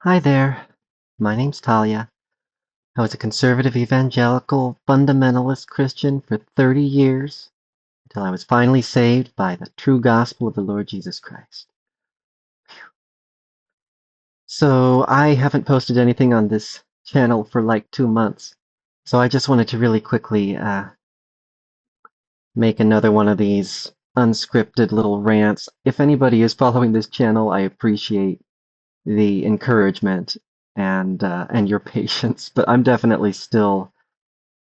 Hi there. My name's Talia. I was a conservative evangelical fundamentalist Christian for 30 years until I was finally saved by the true gospel of the Lord Jesus Christ. So I haven't posted anything on this channel for like 2 months. So I just wanted to really quickly make another one of these unscripted little rants. If anybody is following this channel, I appreciate the encouragement and your patience, but I'm definitely still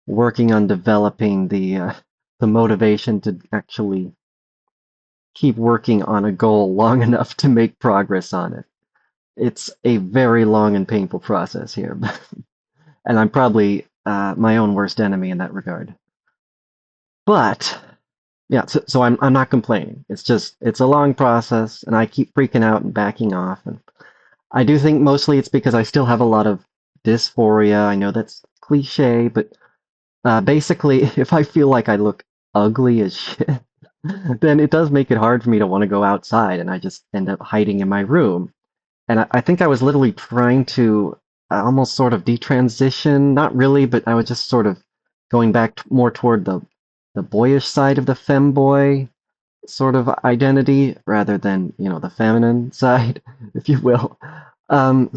working on developing the motivation to actually keep working on a goal long enough to make progress on it. It's a very long and painful process here, and I'm probably my own worst enemy in that regard. But yeah, so I'm not complaining. It's just it's a long process, and I keep freaking out and backing off. And I do think mostly it's because I still have a lot of dysphoria. I know that's cliche, but basically, if I feel like I look ugly as shit, then it does make it hard for me to want to go outside, and I just end up hiding in my room. And I think I was literally trying to almost sort of detransition, not really, but I was just sort of going back more toward the boyish side of the femboy sort of identity rather than, the feminine side, if you will. Um,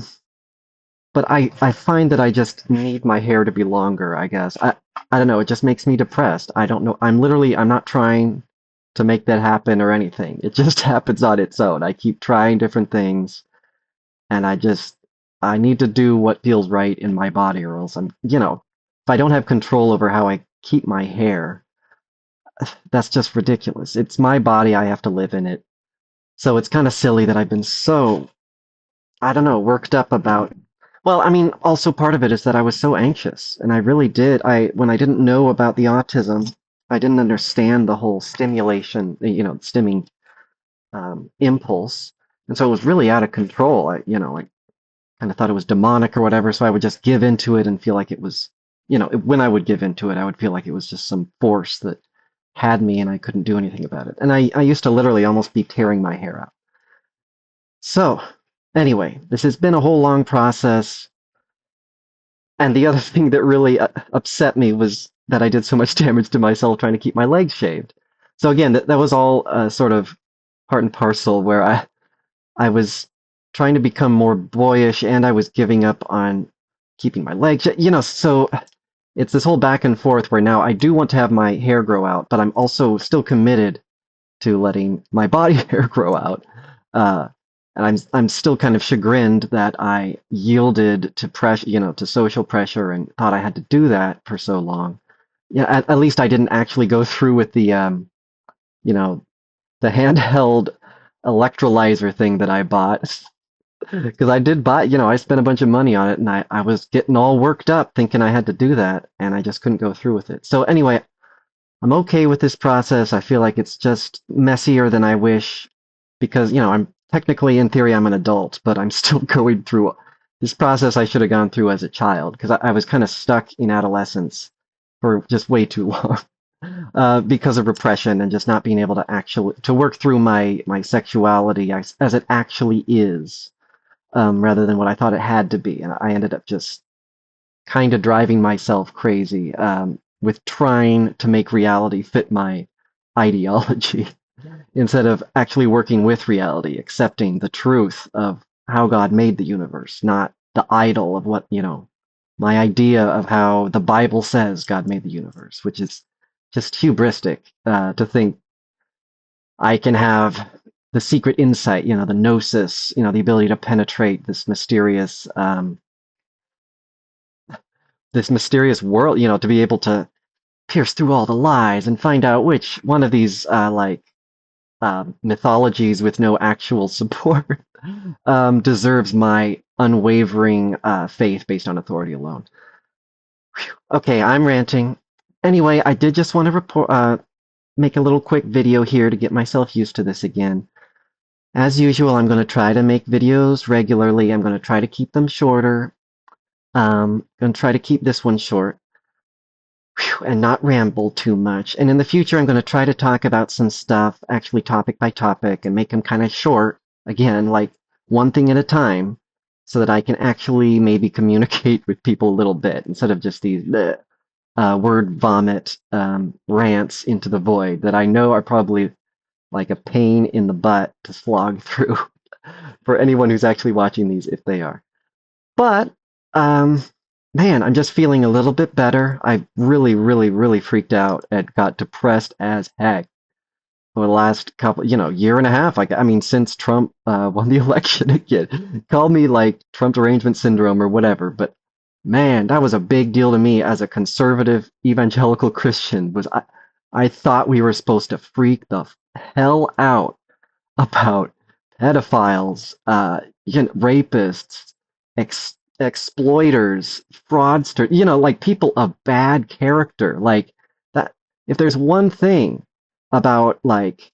but I find that I just need my hair to be longer, I guess. I don't know, it just makes me depressed. I don't know. I'm not trying to make that happen or anything. It just happens on its own. I keep trying different things and I need to do what feels right in my body or else if I don't have control over how I keep my hair, that's just ridiculous. It's my body, I have to live in it. So it's kind of silly that I've been so I don't know, worked up about. Well, I mean, also part of it is that I was so anxious, and I really did. When I didn't know about the autism, I didn't understand the whole stimulation, stimming impulse, and so it was really out of control. I kind of thought it was demonic or whatever, so I would just give into it and feel like it was, when I would give into it, I would feel like it was just some force that had me and I couldn't do anything about it. And I used to literally almost be tearing my hair out. So, anyway, this has been a whole long process. And the other thing that really upset me was that I did so much damage to myself trying to keep my legs shaved. So again, that was all sort of part and parcel where I was trying to become more boyish and I was giving up on keeping my legs, so it's this whole back and forth where now I do want to have my hair grow out, but I'm also still committed to letting my body hair grow out. Uh, and I'm still kind of chagrined that I yielded to pressure, to social pressure, and thought I had to do that for so long. Yeah, at least I didn't actually go through with you know, the handheld electrolyzer thing that I bought. Because I did buy, I spent a bunch of money on it, and I was getting all worked up thinking I had to do that, and I just couldn't go through with it. So anyway, I'm okay with this process. I feel like it's just messier than I wish because, I'm technically, in theory, I'm an adult, but I'm still going through this process I should have gone through as a child because I was kind of stuck in adolescence for just way too long because of repression and just not being able to actually to work through my sexuality as it actually is, rather than what I thought it had to be. And I ended up just kind of driving myself crazy with trying to make reality fit my ideology instead of actually working with reality, accepting the truth of how God made the universe, not the idol of what, my idea of how the Bible says God made the universe, which is just hubristic to think I can have the secret insight, the gnosis, the ability to penetrate this mysterious world, to be able to pierce through all the lies and find out which one of these mythologies with no actual support deserves my unwavering faith based on authority alone. Okay, I'm ranting. Anyway, I did just want to make a little quick video here to get myself used to this again. As usual, I'm going to try to make videos regularly. I'm going to try to keep them shorter. Going to try to keep this one short. And not ramble too much. And in the future, I'm going to try to talk about some stuff, actually topic by topic, and make them kind of short, again, like one thing at a time, so that I can actually maybe communicate with people a little bit instead of just these word vomit rants into the void that I know are probably like a pain in the butt to slog through for anyone who's actually watching these if they are. But um, man, I'm just feeling a little bit better. I really, really, really freaked out and got depressed as heck for the last couple, year and a half. I mean, since Trump won the election again. Call me like Trump derangement syndrome or whatever, but man, that was a big deal to me as a conservative evangelical Christian. I thought we were supposed to freak the hell out about pedophiles, rapists, exploiters, fraudsters, like people of bad character. Like that, if there's one thing about like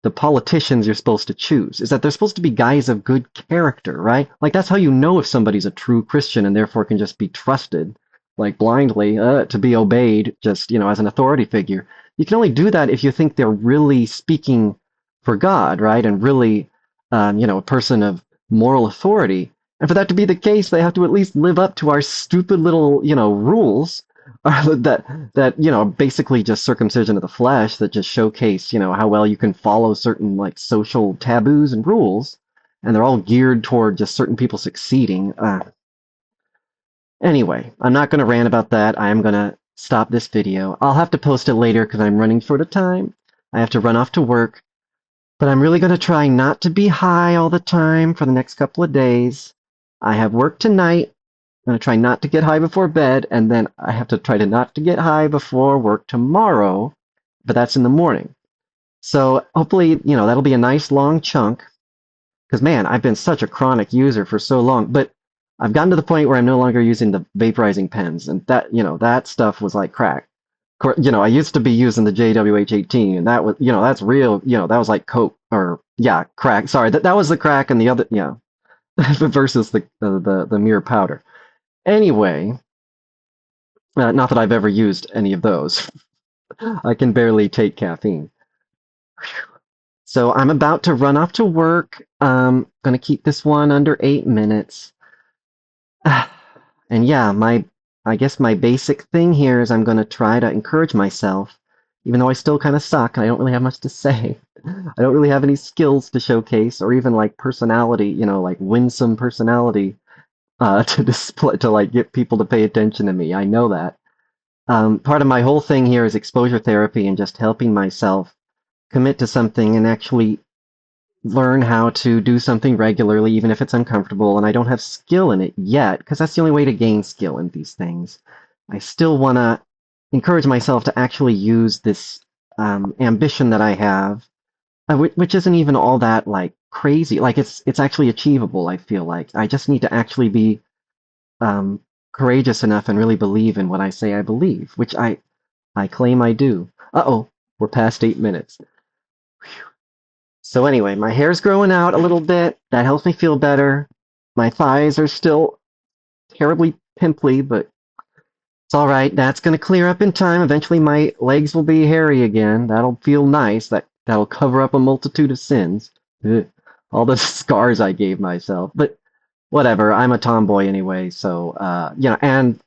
the politicians you're supposed to choose is that they're supposed to be guys of good character, right? Like that's how you know if somebody's a true Christian and therefore can just be trusted, like blindly, to be obeyed, just as an authority figure. You can only do that if you think they're really speaking for God, right? And really, a person of moral authority. And for that to be the case, they have to at least live up to our stupid little, rules that basically just circumcision of the flesh that just showcase how well you can follow certain like social taboos and rules, and they're all geared toward just certain people succeeding. Anyway, I'm not going to rant about that. I am going to stop this video. I'll have to post it later because I'm running short of time. I have to run off to work, but I'm really going to try not to be high all the time for the next couple of days. I have work tonight. I'm going to try not to get high before bed, and then I have to try to not to get high before work tomorrow, but that's in the morning. So hopefully, that'll be a nice long chunk, because man, I've been such a chronic user for so long, but I've gotten to the point where I'm no longer using the vaporizing pens, and that stuff was like crack. I used to be using the JWH-18, and that was, that's real, that was like coke, or yeah, crack. Sorry, that was the crack, and the other, versus the mere powder. Anyway, not that I've ever used any of those. I can barely take caffeine. So I'm about to run off to work. Gonna keep this one under 8 minutes. And yeah, I guess my basic thing here is I'm gonna try to encourage myself, even though I still kind of suck and I don't really have much to say. I don't really have any skills to showcase or even like personality, like winsome personality to display to like get people to pay attention to me. I know that. Part of my whole thing here is exposure therapy and just helping myself commit to something and actually learn how to do something regularly, even if it's uncomfortable. And I don't have skill in it yet, because that's the only way to gain skill in these things. I still want to encourage myself to actually use this ambition that I have, which isn't even all that like crazy. Like it's actually achievable. I feel like I just need to actually be um, courageous enough and really believe in what I say I believe, which I claim I do. Uh-oh, we're past 8 minutes. So anyway, my hair's growing out a little bit. That helps me feel better. My thighs are still terribly pimply, but it's all right. That's going to clear up in time. Eventually my legs will be hairy again. That'll feel nice. That'll cover up a multitude of sins. Ugh. All the scars I gave myself. But whatever, I'm a tomboy anyway, so and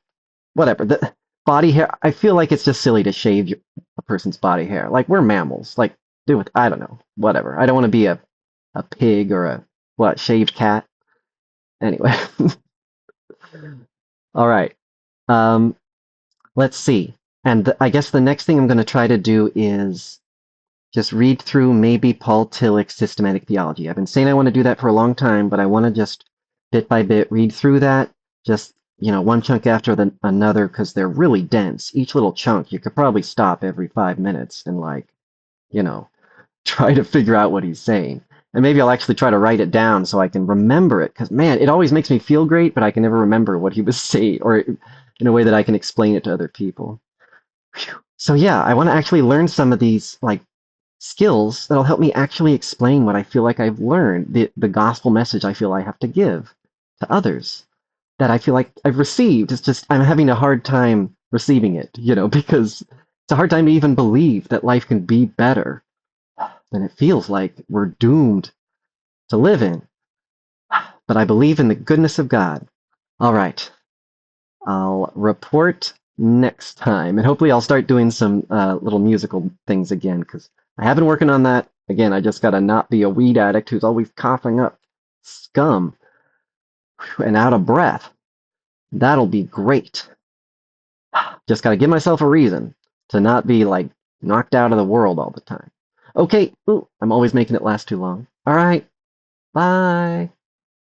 whatever. The body hair, I feel like it's just silly to shave a person's body hair. Like we're mammals. Like do it. I don't know. Whatever. I don't want to be a pig or a shaved cat. Anyway. All right. Um, let's see. And I guess the next thing I'm going to try to do is just read through maybe Paul Tillich's systematic theology. I've been saying I want to do that for a long time, but I want to just bit by bit read through that, just one chunk after another, because they're really dense. Each little chunk, you could probably stop every 5 minutes and you know, try to figure out what he's saying. And maybe I'll actually try to write it down so I can remember it, because man, it always makes me feel great, but I can never remember what he was saying, or in a way that I can explain it to other people. Whew. So yeah, I want to actually learn some of these like skills that'll help me actually explain what I feel like I've learned, the gospel message I feel I have to give to others that I feel like I've received. It's just I'm having a hard time receiving it, because it's a hard time to even believe that life can be better than it feels like we're doomed to live in. but I believe in the goodness of God. All right, I'll report next time, and hopefully I'll start doing some little musical things again, because I have been working on that. Again, I just gotta not be a weed addict who's always coughing up scum and out of breath. That'll be great. Just gotta give myself a reason to not be like knocked out of the world all the time. Okay, ooh, I'm always making it last too long. All right, bye.